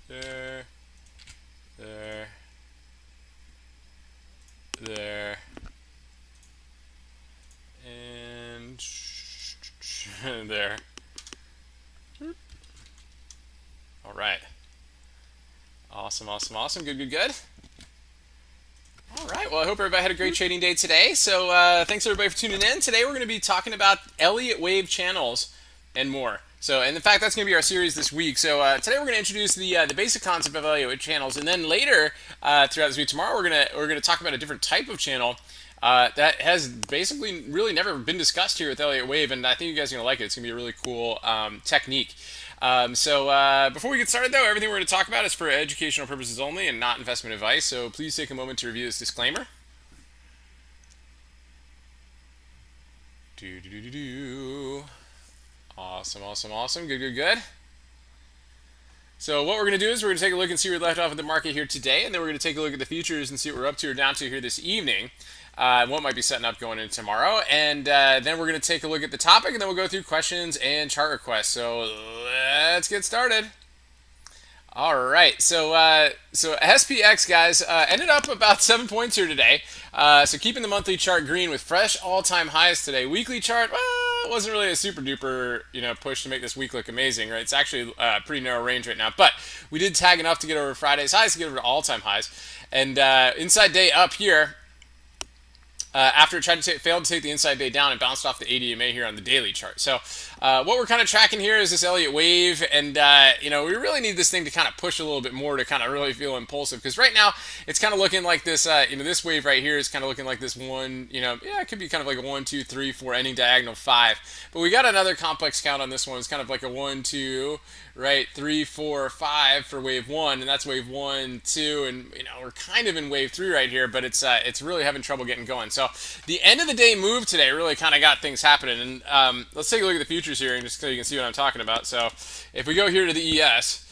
there, there, there, and there. All right. Awesome, awesome, awesome. Good, good, good. All right. Well, I hope everybody had a great trading day today. So thanks everybody for tuning in. Today we're going to be talking about Elliott Wave channels and more. So, and in fact, that's going to be our series this week. So today we're going to introduce the basic concept of Elliott Wave channels, and then later throughout this week, tomorrow we're gonna talk about a different type of channel that has basically really never been discussed here with Elliott Wave, and I think you guys are going to like it. It's going to be a really cool technique. Before we get started, though, everything we're going to talk about is for educational purposes only and not investment advice. So please take a moment to review this disclaimer. Awesome, awesome, awesome. Good, good, good. So what we're going to do is we're going to take a look and see where we left off with the market here today, and then we're going to take a look at the futures and see what we're up to or down to here this evening. What might be setting up going into tomorrow, and then we're going to take a look at the topic, and then we'll go through questions and chart requests. So let's get started. All right, so SPX guys ended up about 7 points here today. So keeping the monthly chart green with fresh all-time highs today. Weekly chart, it wasn't really a super duper push to make this week look amazing, right? It's actually a pretty narrow range right now, but we did tag enough to get over Friday's highs to get over to all-time highs, and inside day up here. After it tried to failed to take the inside day down, it bounced off the ADMA here on the daily chart. So what we're kind of tracking here is this Elliott Wave, and we really need this thing to kind of push a little bit more to kind of really feel impulsive, because right now it's kind of looking like this. This wave right here is kind of looking like this one. It could be kind of like a 1, 2, 3, 4 ending diagonal 5. But we got another complex count on this one. It's kind of like a 1, 2. Right, 3, 4, 5 for wave 1, and that's wave 1, 2, and we're kind of in wave 3 right here, but it's really having trouble getting going. So the end of the day move today really kind of got things happening, and let's take a look at the futures here, and just so you can see what I'm talking about. So if we go here to the ES.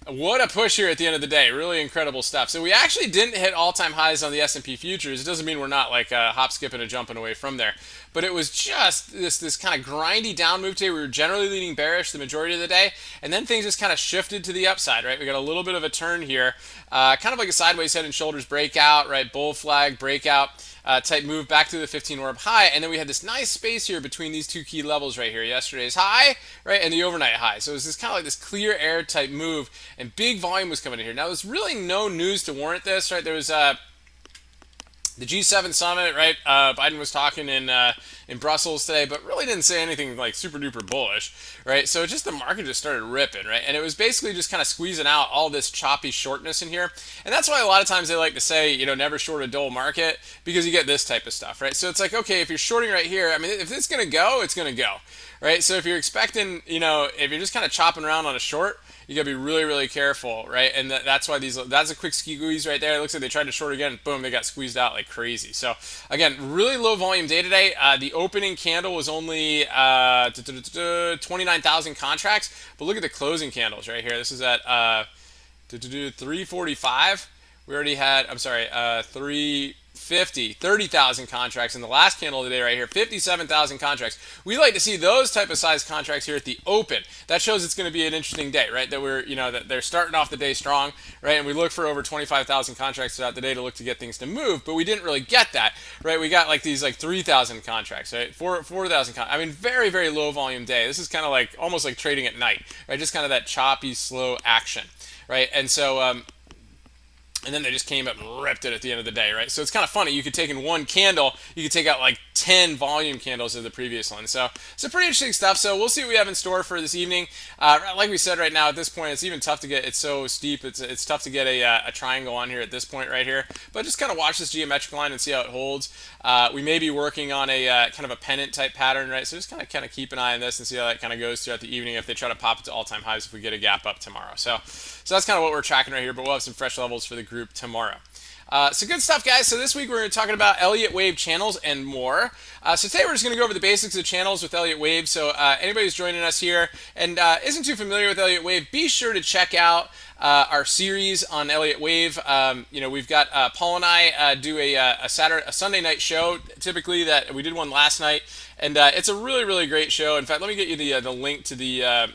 What a push here at the end of the day. Really incredible stuff. So we actually didn't hit all-time highs on the S&P futures. It doesn't mean we're not like hop, skipping, and jumping away from there. But it was just this kind of grindy down move today. We were generally leading bearish the majority of the day, and then things just kind of shifted to the upside, right? We got a little bit of a turn here, kind of like a sideways head and shoulders breakout, right? Bull flag breakout. Type move back to the 15 orb high, and then we had this nice space here between these two key levels right here, yesterday's high, right, and the overnight high. So it was this kind of like this clear air type move, and big volume was coming in here. Now there's really no news to warrant this, right? There was the G7 summit, right? Biden was talking in Brussels today, but really didn't say anything like super duper bullish, right? So just the market just started ripping, right? And it was basically just kind of squeezing out all this choppy shortness in here. And that's why a lot of times they like to say, never short a dull market, because you get this type of stuff, right? So it's like, okay, if you're shorting right here, I mean, if it's going to go, it's going to go, right? So if you're expecting, if you're just kind of chopping around on a short, you gotta be really, really careful, right? And that's why that's a quick squeeze right there. It looks like they tried to short again. Boom, they got squeezed out like crazy. So again, really low volume day today. The opening candle was only 29,000 contracts, but look at the closing candles right here. This is at 345. We already had, 30,000 contracts in the last candle of the day right here, 57,000 contracts. We like to see those type of size contracts here at the open. That shows it's going to be an interesting day, right? That that they're starting off the day strong, right? And we look for over 25,000 contracts throughout the day to look to get things to move, but we didn't really get that, right? We got like these 3,000 contracts, right? 4,000 contracts. I mean, very, very low volume day. This is kind of like almost like trading at night, right? Just kind of that choppy, slow action, right? And so, and then they just came up and ripped it at the end of the day, right? So it's kind of funny. You could take in one candle, you could take out like 10 volume candles of the previous one. So it's pretty interesting stuff. So we'll see what we have in store for this evening. Like we said, right now at this point, it's even tough to get. It's so steep. It's tough to get a triangle on here at this point right here. But just kind of watch this geometric line and see how it holds. We may be working on a kind of a pennant type pattern, right? So just kind of keep an eye on this and see how that kind of goes throughout the evening if they try to pop it to all-time highs if we get a gap up tomorrow. So that's kind of what we're tracking right here. But we'll have some fresh levels for the group tomorrow. So good stuff, guys. So this week we're talking about Elliott Wave channels and more. So today we're just going to go over the basics of channels with Elliott Wave. So anybody who's joining us here and isn't too familiar with Elliott Wave, be sure to check out our series on Elliott Wave. We've got Paul and I do a Sunday night show. Typically, that we did one last night, and it's a really, really great show. In fact, let me get you the link to the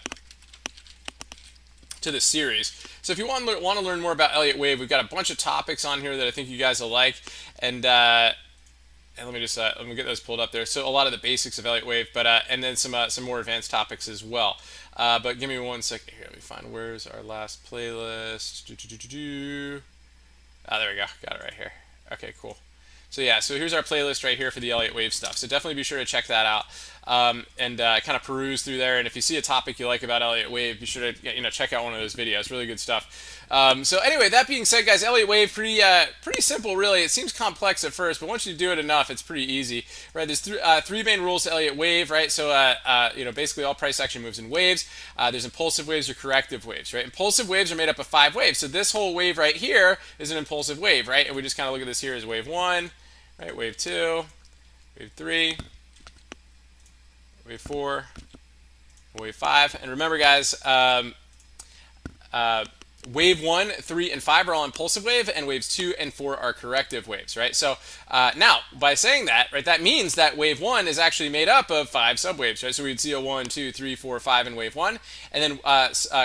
to the series. So if you want to learn more about Elliott Wave, we've got a bunch of topics on here that I think you guys will like, and let me just let me get those pulled up there. So a lot of the basics of Elliott Wave, but and then some more advanced topics as well. But give me 1 second here. Let me find where's our last playlist. There we go. Got it right here. Okay, cool. So yeah, so here's our playlist right here for the Elliott Wave stuff. So definitely be sure to check that out and kind of peruse through there. And if you see a topic you like about Elliott Wave, be sure to check out one of those videos. Really good stuff. So anyway, that being said, guys, Elliott Wave pretty simple, really. It seems complex at first, but once you do it enough, it's pretty easy, right? There's three main rules to Elliott Wave, right? So basically all price action moves in waves. There's impulsive waves or corrective waves, right? Impulsive waves are made up of 5 waves. So this whole wave right here is an impulsive wave, right? And we just kind of look at this here as wave 1, right? Wave 2, wave 3, wave 4, wave 5. And remember, guys, wave 1, 3, and 5 are all impulsive wave, and waves 2 and 4 are corrective waves, right? So now, by saying that, right, that means that wave 1 is actually made up of 5 subwaves, right? So we'd see a 1, 2, 3, 4, 5 in wave 1, and then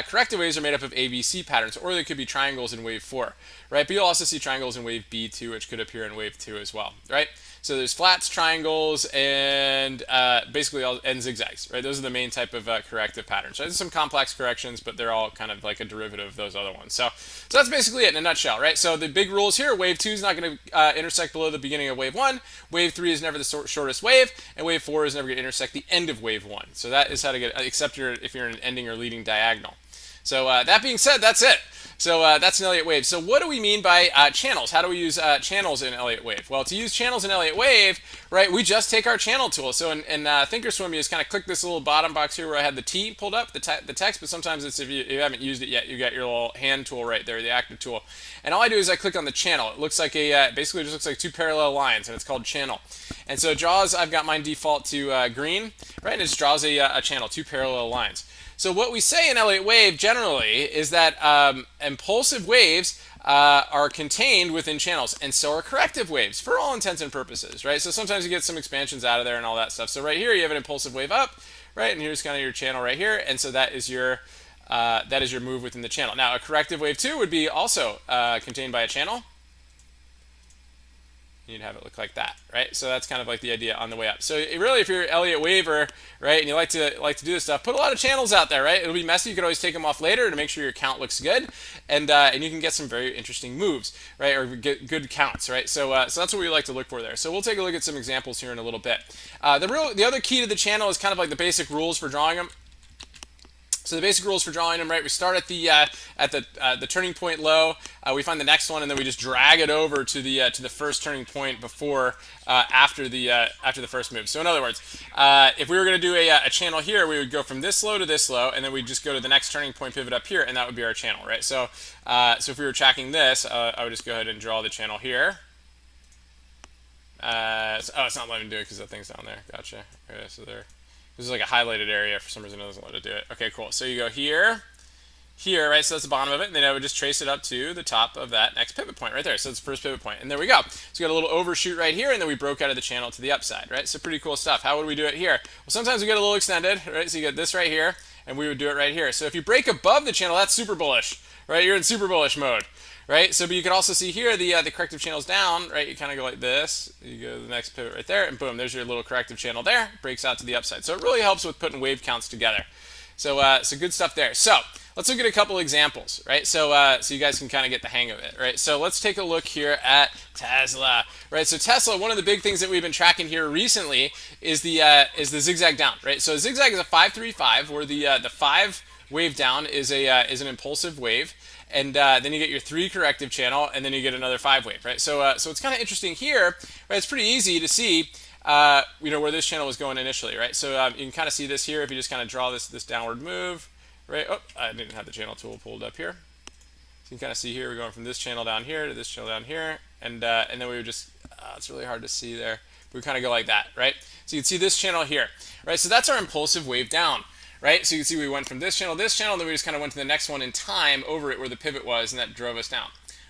corrective waves are made up of ABC patterns, or they could be triangles in wave 4, right? But you'll also see triangles in wave B2, which could appear in wave 2 as well, right? So there's flats, triangles, and basically and zigzags, right? Those are the main type of corrective patterns. So there's some complex corrections, but they're all kind of like a derivative of those other ones. So that's basically it in a nutshell, right? So the big rules here: wave 2 is not going to intersect below the beginning of wave 1. Wave 3 is never the shortest wave, and wave 4 is never going to intersect the end of wave 1. So that is how to get, except if you're in an ending or leading diagonal. So that being said, that's it. So that's an Elliott Wave. So what do we mean by channels? How do we use channels in Elliott Wave? Well, to use channels in Elliott Wave, right, we just take our channel tool. So in Thinkorswim, you just kind of click this little bottom box here where I had the T pulled up, the text, but sometimes it's if you haven't used it yet, you got your little hand tool right there, the active tool. And all I do is I click on the channel. It looks like basically it just looks like 2 parallel lines, and it's called channel. And so it draws, I've got mine default to green, right, and it just draws a channel, 2 parallel lines. So what we say in Elliott Wave generally is that impulsive waves are contained within channels, and so are corrective waves for all intents and purposes, right? So sometimes you get some expansions out of there and all that stuff. So right here you have an impulsive wave up, right, and here's kind of your channel right here, and so that is your move within the channel. Now a corrective wave 2 would be also contained by a channel. You'd have it look like that, right? So that's kind of like the idea on the way up. So really, if you're Elliott Waver, right, and you like to do this stuff, put a lot of channels out there, right? It'll be messy. You can always take them off later to make sure your count looks good, and you can get some very interesting moves, right, or get good counts, right? So that's what we like to look for there. So we'll take a look at some examples here in a little bit. The other key to the channel is kind of like the basic rules for drawing them. So the basic rules for drawing them, right? We start at the turning point low. We find the next one, and then we just drag it over to the first turning point after the first move. So in other words, if we were going to do a channel here, we would go from this low to this low, and then we'd just go to the next turning point pivot up here, and that would be our channel, right? So if we were tracking this, I would just go ahead and draw the channel here. It's not letting me do it because that thing's down there. Gotcha. Okay, so there. This is like a highlighted area. For some reason, it doesn't let it do it. Okay, cool. So you go here, right? So that's the bottom of it. And then I would just trace it up to the top of that next pivot point right there. So it's the first pivot point. And there we go. So we got a little overshoot right here, and then we broke out of the channel to the upside, right? So pretty cool stuff. How would we do it here? Well, sometimes we get a little extended, right? So you get this right here, and we would do it right here. So if you break above the channel, that's super bullish, right? You're in super bullish mode. Right, so but you can also see here the corrective channel's down, right? You kind of go like this, you go to the next pivot right there, and boom, there's your little corrective channel there, breaks out to the upside. So it really helps with putting wave counts together. So good stuff there. So let's look at a couple examples, right? So you guys can kind of get the hang of it, right? So let's take a look here at Tesla, right? So Tesla, one of the big things that we've been tracking here recently is the zigzag down, right? So zigzag is a 5-3-5, where the 5 wave down is an impulsive wave. And then you get your 3 corrective channel, and then you get another 5 wave, right? So it's kind of interesting here, right? It's pretty easy to see, where this channel was going initially, right? So you can kind of see this here if you just kind of draw this downward move, right? Oh, I didn't have the channel tool pulled up here. So you can kind of see here we're going from this channel down here to this channel down here, and then we would just it's really hard to see there. But we kind of go like that, right? So you can see this channel here, right? So that's our impulsive wave down. Right, so you can see we went from this channel, and then we just kind of went to the next one in time over it where the pivot was, and that drove us down.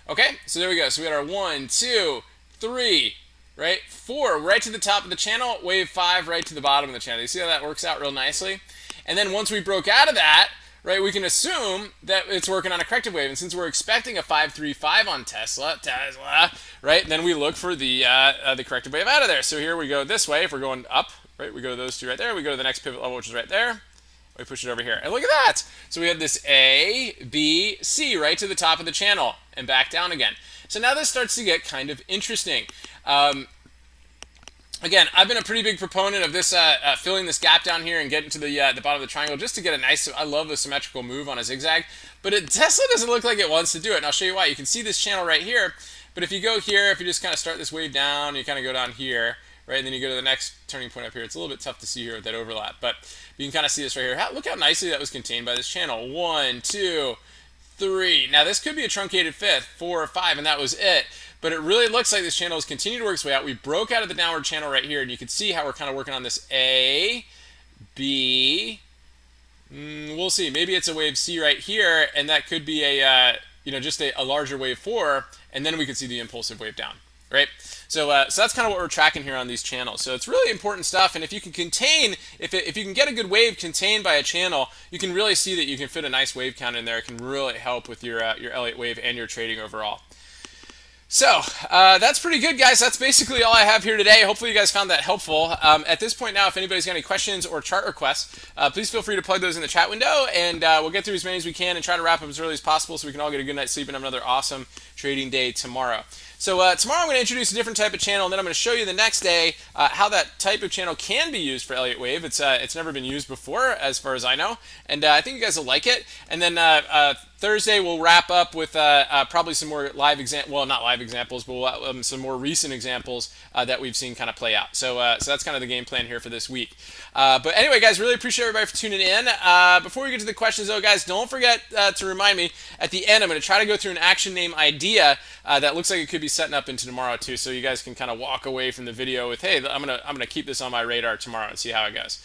Okay, so there we go. So we got our 1, 2, 3, right, 4 right to the top of the channel, wave 5 right to the bottom of the channel. You see how that works out real nicely? And then once we broke out of that, right, we can assume that it's working on a corrective wave. And since we're expecting a 535 on Tesla, right, then we look for the corrective wave out of there. So here we go this way. If we're going up, right, we go to those two right there. We go to the next pivot level, which is right there. We push it over here. And look at that. So we have this A, B, C right to the top of the channel and back down again. So now this starts to get kind of interesting. Again, I've been a pretty big proponent of this filling this gap down here and getting to the bottom of the triangle just to get a nice, I love the symmetrical move on a zigzag. But Tesla doesn't look like it wants to do it. And I'll show you why. You can see this channel right here. But if you go here, if you just kind of start this wave down, you kind of go down here, right? And then you go to the next turning point up here. It's a little bit tough to see here with that overlap. But you can kind of see this right here. Look how nicely that was contained by this channel. 1, 2, 3. Now this could be a truncated fifth, 4 or 5, and that was it. But it really looks like this channel has continued to work its way out. We broke out of the downward channel right here, and you can see how we're kind of working on this A, B. We'll see. Maybe it's a wave C right here, and that could be a just a larger wave 4, and then we could see the impulsive wave down, right? So that's kind of what we're tracking here on these channels. So it's really important stuff, and if you can contain, if you can get a good wave contained by a channel, you can really see that you can fit a nice wave count in there. It can really help with your Elliott wave and your trading overall. So that's pretty good, guys. That's basically all I have here today. Hopefully you guys found that helpful. At this point now, if anybody's got any questions or chart requests, please feel free to plug those in the chat window, and we'll get through as many as we can and try to wrap up as early as possible so we can all get a good night's sleep and have another awesome trading day tomorrow. So tomorrow I'm going to introduce a different type of channel, and then I'm going to show you the next day how that type of channel can be used for Elliott Wave. It's never been used before, as far as I know, and I think you guys will like it. And then Thursday we'll wrap up with probably some more live not live examples, but some more recent examples that we've seen kind of play out. So that's kind of the game plan here for this week. But anyway, guys, really appreciate everybody for tuning in. Before we get to the questions, though, guys, don't forget to remind me at the end. I'm going to try to go through an action name idea that looks like it could be setting up into tomorrow too, so you guys can kind of walk away from the video with, hey, I'm gonna keep this on my radar tomorrow and see how it goes.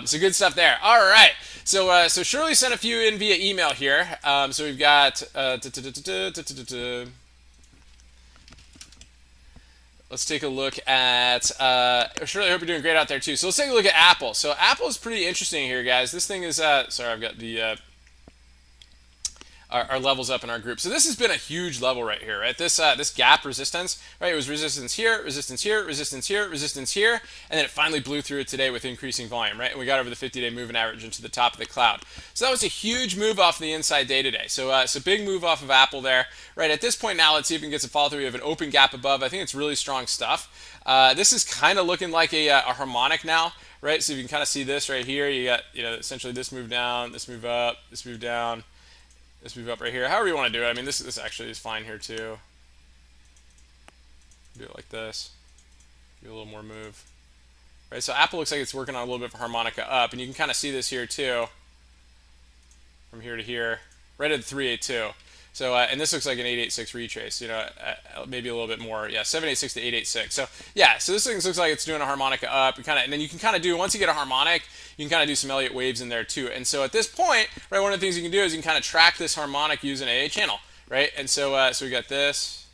So good stuff there. All right. So Shirley sent a few in via email here. So we've got. Let's take a look at. Shirley, I hope you're doing great out there too. So let's take a look at Apple. So Apple is pretty interesting here, guys. This thing is. Sorry, I've got the. Our levels up in our group. So this has been a huge level right here, right? This gap resistance, right? It was resistance here, resistance here, resistance here, resistance here, and then it finally blew through it today with increasing volume, right? And we got over the 50-day moving average into the top of the cloud. So that was a huge move off the inside day today. So big move off of Apple there, right? At this point now, let's see if we can get some follow through. We have an open gap above. I think it's really strong stuff. This is kind of looking like a harmonic now, right? So you can kind of see this right here. You got essentially this move down, this move up, this move down. Let's move up right here. However you want to do it. I mean, this actually is fine here too. Do it like this. Do a little more move. Right. So Apple looks like it's working on a little bit of harmonica up, and you can kind of see this here too. From here to here, right at the 382. So and this looks like an 886 retrace. Maybe a little bit more. Yeah, 786 to 886. So yeah. So this thing looks like it's doing a harmonica up. And then you can kind of do, once you get a harmonic, you can kind of do some Elliott waves in there too. And so at this point, right, one of the things you can do is you can kind of track this harmonic using a channel, right? And so we got this,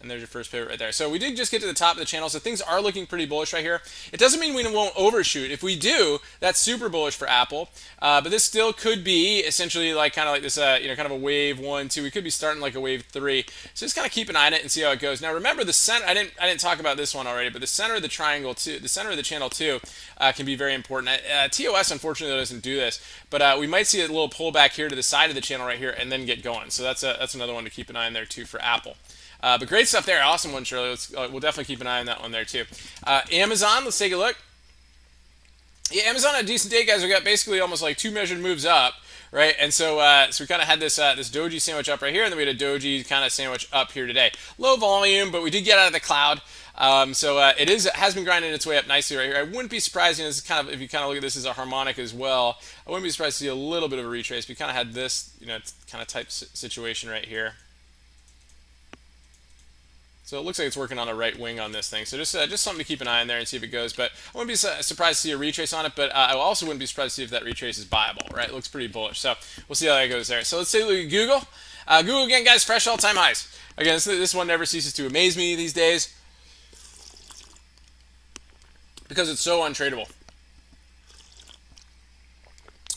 and there's your first pivot right there. So we did just get to the top of the channel, so things are looking pretty bullish right here. It doesn't mean we won't overshoot. If we do, that's super bullish for Apple. But this still could be essentially kind of like this, kind of a wave 1, 2. We could be starting like a wave 3. So just kind of keep an eye on it and see how it goes. Now remember, the center. I didn't talk about this one already, but the center of the triangle too, the center of the channel too, can be very important. TOS unfortunately doesn't do this, but we might see a little pullback here to the side of the channel right here and then get going. So that's another one to keep an eye on there too for Apple. But great stuff there. Awesome one, Shirley. We'll definitely keep an eye on that one there, too. Amazon, let's take a look. Yeah, Amazon had a decent day, guys. We got basically almost like 2 measured moves up, right? And so we kind of had this doji sandwich up right here, and then we had a doji kind of sandwich up here today. Low volume, but we did get out of the cloud. It has been grinding its way up nicely right here. I wouldn't be surprised, if you kind of look at this as a harmonic as well, I wouldn't be surprised to see a little bit of a retrace. We kind of had this, kind of type situation right here. So it looks like it's working on a right wing on this thing. So just something to keep an eye on there and see if it goes. But I wouldn't be surprised to see a retrace on it, but I also wouldn't be surprised to see if that retrace is viable, right? It looks pretty bullish. So we'll see how that goes there. So let's take a look at Google. Google again, guys, fresh all-time highs. Again, this one never ceases to amaze me these days because it's so untradeable.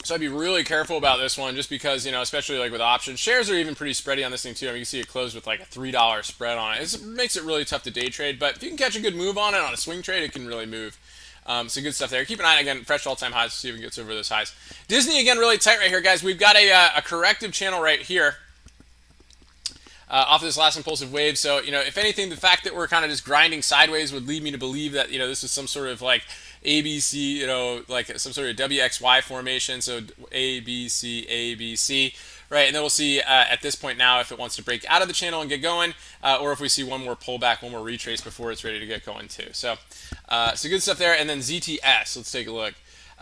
So I'd be really careful about this one, just because, you know, especially like with options. Shares are even pretty spready on this thing too. I mean, you can see it closed with like a $3 spread on it. It makes it really tough to day trade, but if you can catch a good move on it on a swing trade, it can really move. So good stuff there. Keep an eye on, again, fresh all-time highs to see if it gets over those highs. Disney, again, really tight right here, guys. We've got a corrective channel right here. Off of this last impulsive wave. So, you know, if anything, the fact that we're kind of just grinding sideways would lead me to believe that, you know, this is some sort of like ABC, you know, like some sort of WXY formation. So ABC, ABC, right? And then we'll see at this point now if it wants to break out of the channel and get going, or if we see one more pullback, one more retrace before it's ready to get going too. So, so good stuff there. And then ZTS, let's take a look.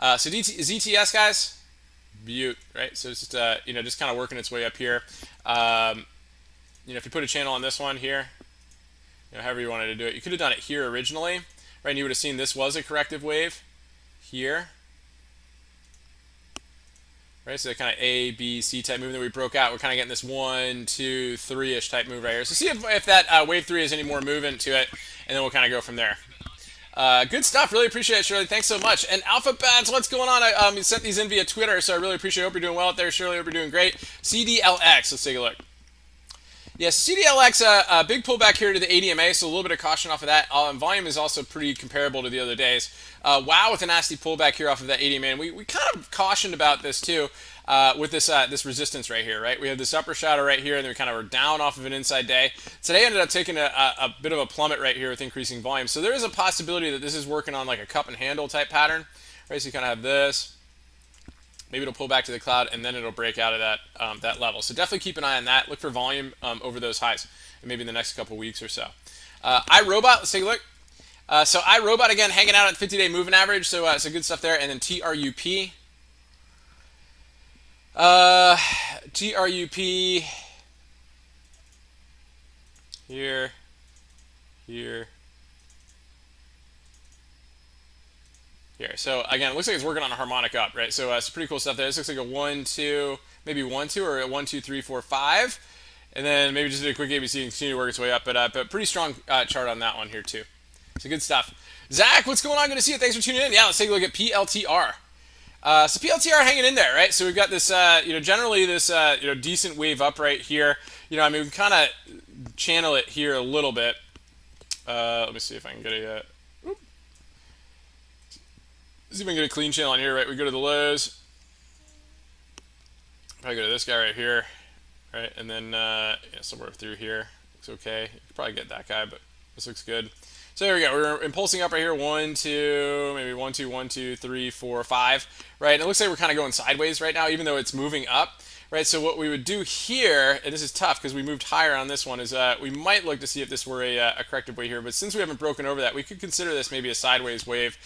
So ZTS, guys, beaut, right? So it's just, you know, just kind of working its way up here. You know, if you put a channel on this one here, you know, however you wanted to do it, you could have done it here originally, right? And you would have seen this was a corrective wave here, right? So the kind of A, B, C type move that we broke out. We're kind of getting this 1, 2, 3-ish type move right here. So see if that wave 3 has any more movement to it, and then we'll kind of go from there. Good stuff. Really appreciate it, Shirley. Thanks so much. And Alpha Bats, what's going on? You sent these in via Twitter, so I really appreciate it. Hope you're doing well out there, Shirley. Hope you're doing great. CDLX, let's take a look. Yes, CDLX, a big pullback here to the ADMA, so a little bit of caution off of that. Volume is also pretty comparable to the other days. Wow, with a nasty pullback here off of that ADMA. And we kind of cautioned about this too with this this resistance right here, right? We have this upper shadow right here, and then we kind of were down off of an inside day. Today ended up taking a bit of a plummet right here with increasing volume. So there is a possibility that this is working on like a cup and handle type pattern, right? So you kind of have this. Maybe it'll pull back to the cloud, and then it'll break out of that that level. So definitely keep an eye on that. Look for volume over those highs, and maybe in the next couple weeks or so. iRobot, let's take a look. So iRobot, again, hanging out at 50-day moving average, so so good stuff there. And then TRUP. TRUP here, here. Here. So again, it looks like it's working on a harmonic up, right? So it's pretty cool stuff there. This looks like a 1, 2, maybe 1, 2, or a 1, 2, 3, 4, 5, and then maybe just do a quick ABC and continue to work its way up. But pretty strong chart on that one here too. So good stuff. Zach, what's going on? Good to see you. Thanks for tuning in. Yeah, let's take a look at PLTR. So PLTR hanging in there, right? So we've got this, you know, generally this, you know, decent wave up right here. You know, I mean, we can kind of channel it here a little bit. Let me see if I can get a. Let's see if we can get a clean channel on here, right? We go to the lows. Probably go to this guy right here, right? And then yeah, somewhere through here. Looks okay. You could probably get that guy, but this looks good. So there we go. We're impulsing up right here. 1, 2, maybe 1, 2, 1, 2, 3, 4, 5, right? And it looks like we're kind of going sideways right now, even though it's moving up, right? So what we would do here, and this is tough because we moved higher on this one, is we might look to see if this were a corrective wave here. But since we haven't broken over that, we could consider this maybe a sideways wave.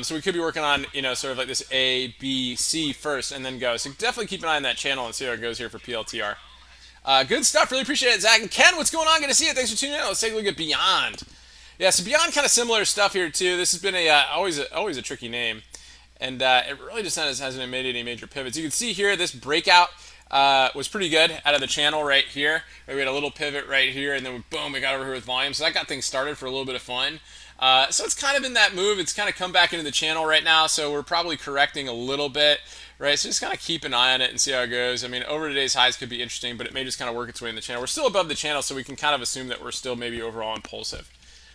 So we could be working on, you know, sort of like this A, B, C first, and then go. So definitely keep an eye on that channel and see how it goes here for PLTR. Good stuff. Really appreciate it, Zach. And Ken, what's going on? Good to see you. Thanks for tuning in. Let's take a look at Beyond. Yeah, so Beyond, kind of similar stuff here too. This has been always a tricky name, and it really just hasn't made any major pivots. You can see here this breakout was pretty good out of the channel right here. We had a little pivot right here, and then boom, we got over here with volume. So that got things started for a little bit of fun. So it's kind of in that move. It's kind of come back into the channel right now, so we're probably correcting a little bit, right? So just kind of keep an eye on it and see how it goes. I mean, over today's highs could be interesting, but it may just kind of work its way in the channel. We're still above the channel, so we can kind of assume that we're still maybe overall impulsive.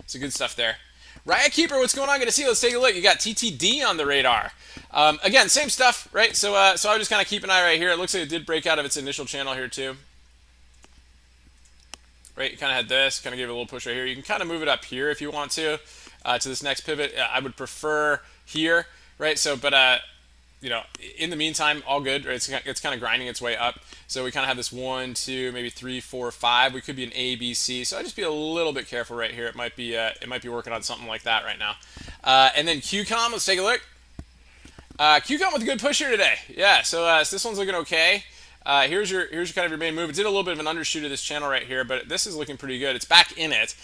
So good stuff there. Riot Keeper, what's going on? Good to see you. Let's take a look. You got TTD on the radar. Again, same stuff, right? So I would just kind of keep an eye right here. It looks like it did break out of its initial channel here too. Right, you kind of had this, kind of gave it a little push right here. You can kind of move it up here if you want to this next pivot. I would prefer here, right? So, but you know, in the meantime, all good, right? It's kind of grinding its way up. So we kind of have this 1, 2, maybe 3, 4, 5. We could be an A, B, C. So I just be a little bit careful right here. It might be working on something like that right now. And then QCOM, let's take a look. QCOM with a good push here today. Yeah, so this one's looking okay. Here's your kind of your main move. It did a little bit of an undershoot of this channel right here, but this is looking pretty good. It's back in it.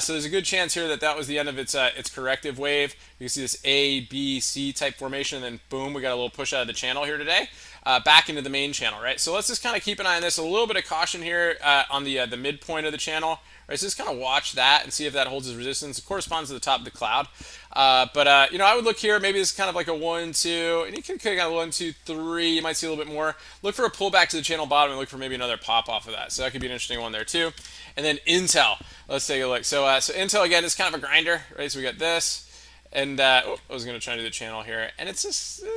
So there's a good chance here that was the end of its corrective wave. You can see this A, B, C type formation, and then boom, we got a little push out of the channel here today. back into the main channel, right? So let's just kind of keep an eye on this. A little bit of caution here on the midpoint of the channel, right? So just kind of watch that and see if that holds its resistance. It corresponds to the top of the cloud. But you know, I would look here. Maybe this is kind of like a 1, 2, and you can kind of 1, 2, 3. You might see a little bit more. Look for a pullback to the channel bottom and look for maybe another pop off of that. So that could be an interesting one there too. And then Intel. Let's take a look. So Intel again is kind of a grinder, right? So we got this. And I was going to try to do the channel here, and it's just we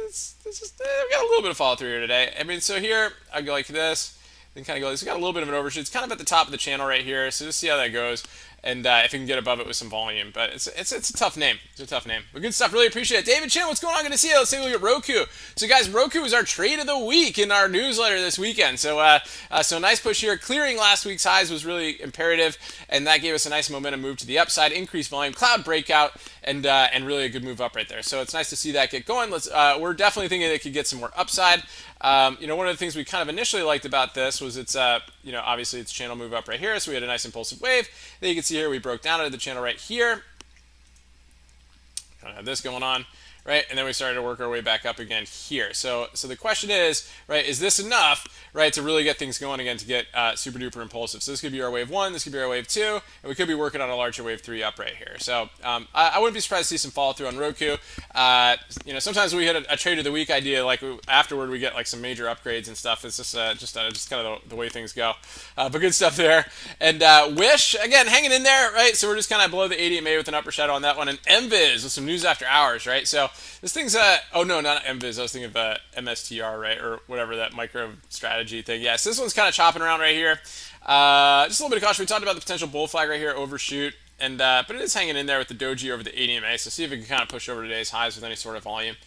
got a little bit of follow through here today. I mean, so here I go like this, then kind of go. This got a little bit of an overshoot. It's kind of at the top of the channel right here, so just see how that goes, and if you can get above it with some volume. But it's a tough name. It's a tough name, but good stuff. Really appreciate it. David Chin, what's going on? Good to see you. Let's take a look at Roku. So guys, Roku is our trade of the week in our newsletter this weekend. So so nice push here. Clearing last week's highs was really imperative, and that gave us a nice momentum move to the upside. Increased volume, cloud breakout, and really a good move up right there. So it's nice to see that get going. We're definitely thinking it could get some more upside. You know, one of the things we kind of initially liked about this was it's you know, obviously it's channel move up right here, so we had a nice impulsive wave. Then you can see here we broke down out of the channel right here. Kind of have this going on, right? And then we started to work our way back up again here. So the question is, right, is this enough, right, to really get things going again to get super duper impulsive? So this could be our wave 1, this could be our wave 2, and we could be working on a larger wave 3 up right here. So I wouldn't be surprised to see some follow through on Roku. You know, sometimes we hit a trade of the week idea, like afterward we get like some major upgrades and stuff. It's just kind of the way things go. But good stuff there. And Wish, again, hanging in there, right? So we're just kind of below the 80 EMA with an upper shadow on that one. And MViz with some news after hours, right? So this thing's oh no, not MViz. I was thinking of MSTR, right, or whatever that micro strategy thing. Yeah, so this one's kind of chopping around right here. Just a little bit of caution. We talked about the potential bull flag right here, overshoot, and but it is hanging in there with the doji over the 80 EMA. So see if it can kind of push over today's highs with any sort of volume.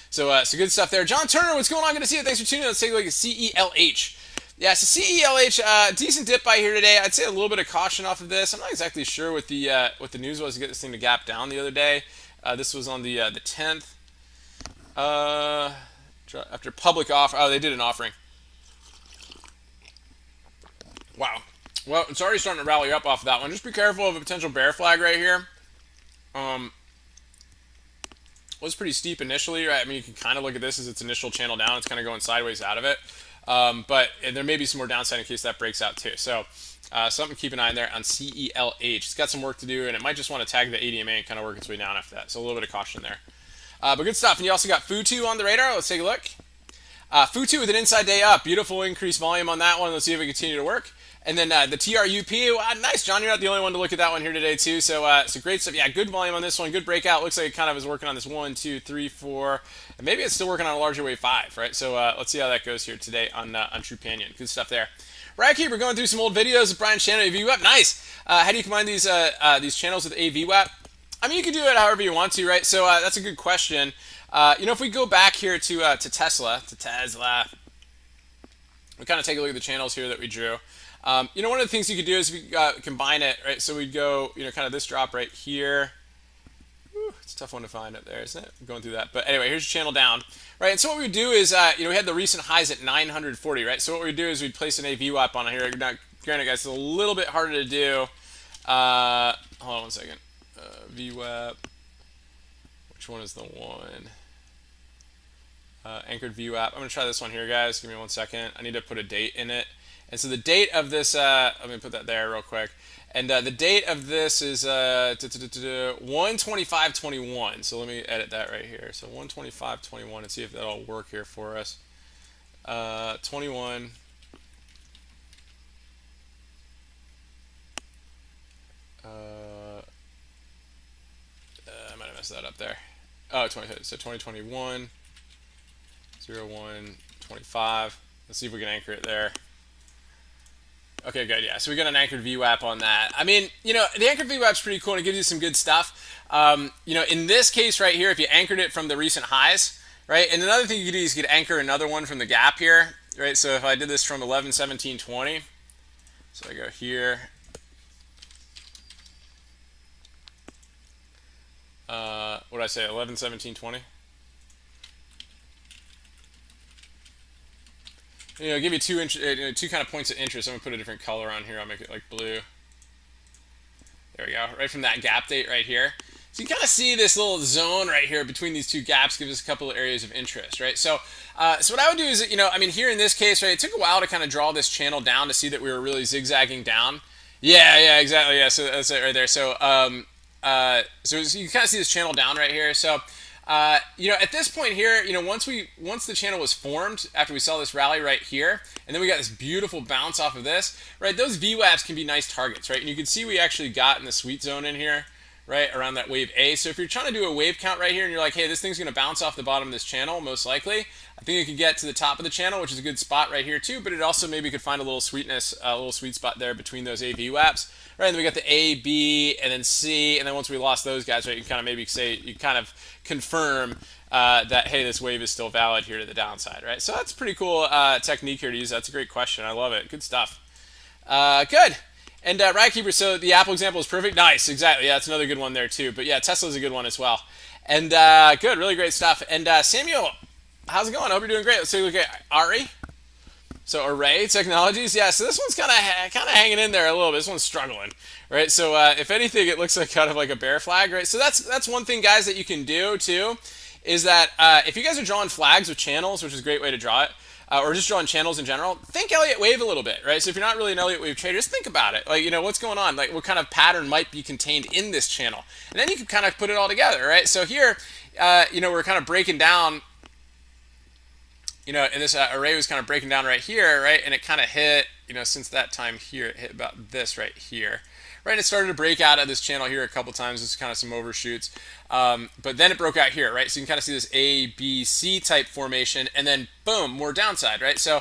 So so good stuff there. John Turner, what's going on? Good to see you. Thanks for tuning in. Let's take a look at CELH. Yeah, so CELH, decent dip by here today. I'd say a little bit of caution off of this. I'm not exactly sure what the news was to get this thing to gap down the other day. This was on the 10th. After public offer, oh, they did an offering. Wow. Well, it's already starting to rally up off of that one. Just be careful of a potential bear flag right here. Was pretty steep initially, right? I mean, you can kind of look at this as its initial channel down. It's kind of going sideways out of it. But there may be some more downside in case that breaks out too. So something to keep an eye on there on CELH. It's got some work to do, and it might just want to tag the 80 EMA and kind of work its way down after that. So a little bit of caution there. But good stuff. And you also got Futu on the radar. Let's take a look. Futu with an inside day up. Beautiful increased volume on that one. Let's see if it continue to work. And then the TRUP. Nice, John. You're not the only one to look at that one here today, too. So great stuff. Yeah, good volume on this one. Good breakout. Looks like it kind of is working on this 1, 2, 3, 4. And maybe it's still working on a larger wave 5, right? So let's see how that goes here today on True Canyon. Good stuff there. Right here, we're going through some old videos of Brian Shannon, Vwap. Nice. How do you combine these channels with a Vwap? I mean, you can do it however you want to, right? So that's a good question. You know, if we go back here to Tesla, we kind of take a look at the channels here that we drew. You know, one of the things you could do is we combine it, right? So we'd go, you know, kind of this drop right here. Whew, it's a tough one to find up there, isn't it? I'm going through that. But anyway, here's your channel down, right? And so what we would do is, you know, we had the recent highs at 940, right? So what we would do is we'd place an Vwap on here. Now, granted, guys, it's a little bit harder to do. Hold on one second. Vwap. Which one is the one? Anchored Vwap. I'm going to try this one here, guys. Give me 1 second. I need to put a date in it. And so the date of this, let me put that there real quick. And the date of this is 1/25/21. So let me edit that right here. So 1/25/21 and see if that'll work here for us. 21. I might have messed that up there. Oh, 20. So 2021. 01/25. Let's see if we can anchor it there. Okay, good. Yeah, so we got an anchored VWAP on that. I mean, you know, the anchored VWAP's pretty cool and it gives you some good stuff. You know, in this case right here, if you anchored it from the recent highs, right? And another thing you could do is you could anchor another one from the gap here, right? So if I did this from 11/17/20, so I go here. What did I say? 11/17/20. You know, give you two kind of points of interest. I'm gonna put a different color on here. I'll make it like blue. There we go. Right from that gap date right here. So you kind of see this little zone right here between these two gaps gives us a couple of areas of interest, right? So, so what I would do is, I mean, here in this case, right, it took a while to kind of draw this channel down to see that we were really zigzagging down. Yeah, exactly. Yeah, so that's it right there. So, so you kind of see this channel down right here. So, at this point here, once the channel was formed after we saw this rally right here, and then we got this beautiful bounce off of this, right? Those VWAPs can be nice targets, right? And you can see we actually got in the sweet zone in here, right around that wave A. So if you're trying to do a wave count right here and you're like, hey, this thing's going to bounce off the bottom of this channel, most likely, I think it could get to the top of the channel, which is a good spot right here too, but it also maybe could find a little sweetness, a little sweet spot there between those A VWAPs, right? And then we got the A, B, and then C, and then once we lost those guys, right, you kind of maybe say, you kind of confirm that, hey, this wave is still valid here to the downside, right? So that's pretty cool technique here to use. That's a great question. I love it. Good stuff. Good. And Ridekeeper, so the Apple example is perfect. Nice, exactly. Yeah, that's another good one there too. But yeah, Tesla's a good one as well. And good, really great stuff. And Samuel, how's it going? I hope you're doing great. Let's take a look at Ari. So Array Technologies, yeah. So this one's kind of hanging in there a little bit. This one's struggling, right? So if anything, it looks like kind of like a bear flag, right? So that's one thing, guys, that you can do too, is that if you guys are drawing flags with channels, which is a great way to draw it, or just drawing channels in general, think Elliott Wave a little bit, right? So if you're not really an Elliott Wave trader, just think about it. Like, what's going on? Like, what kind of pattern might be contained in this channel? And then you can kind of put it all together, right? So here, we're kind of breaking down, and this array was kind of breaking down right here, right? And it kind of hit, since that time here, it hit about this right here. Right, and it started to break out of this channel here a couple times. There's kind of some overshoots, but then it broke out here, right? So you can kind of see this A, B, C type formation, and then boom, more downside, right? So,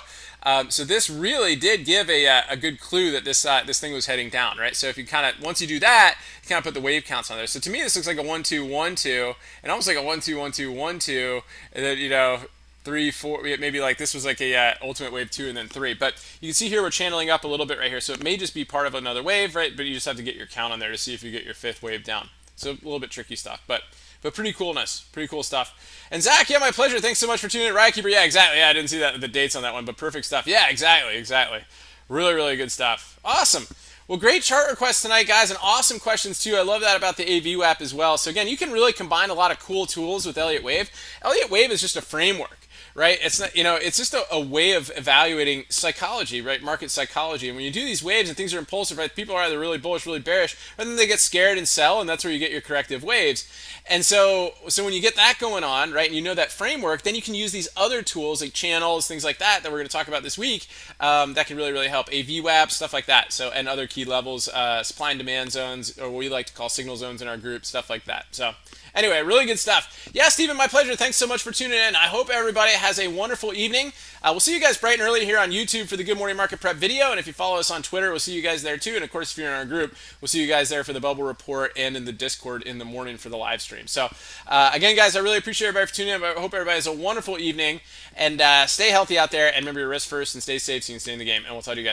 so this really did give a good clue that this thing was heading down, right? So if you once you do that, you kind of put the wave counts on there. So to me, this looks like a 1 2 1 2, and almost like a 1 2 1 2 1 2, and then 3, 4, maybe like this was like a ultimate wave 2 and then 3. But you can see here we're channeling up a little bit right here. So it may just be part of another wave, right? But you just have to get your count on there to see if you get your 5th wave down. So a little bit tricky stuff, but pretty coolness. Pretty cool stuff. And Zach, yeah, my pleasure. Thanks so much for tuning in. Ridekeeper, yeah, exactly. Yeah, I didn't see the dates on that one, but perfect stuff. Yeah, exactly. Really, really good stuff. Awesome. Well, great chart requests tonight, guys, and awesome questions too. I love that about the AVWAP as well. So again, you can really combine a lot of cool tools with Elliott Wave. Elliott Wave is just a framework, right? It's not, it's just a way of evaluating psychology, right? Market psychology. And when you do these waves and things are impulsive, right? People are either really bullish, really bearish, or then they get scared and sell, and that's where you get your corrective waves. And so when you get that going on, right, and you know that framework, then you can use these other tools like channels, things like that we're going to talk about this week, that can really, really help. VWAP, stuff like that. So, and other key levels, supply and demand zones, or what we like to call signal zones in our group, stuff like that. So anyway, really good stuff. Yeah, Stephen, my pleasure. Thanks so much for tuning in. I hope everybody has a wonderful evening. We'll see you guys bright and early here on YouTube for the Good Morning Market Prep video. And if you follow us on Twitter, we'll see you guys there too. And of course, if you're in our group, we'll see you guys there for the bubble report and in the Discord in the morning for the live stream. So again, guys, I really appreciate everybody for tuning in. I hope everybody has a wonderful evening, and stay healthy out there. And remember your risk first and stay safe so you can stay in the game. And we'll talk to you guys.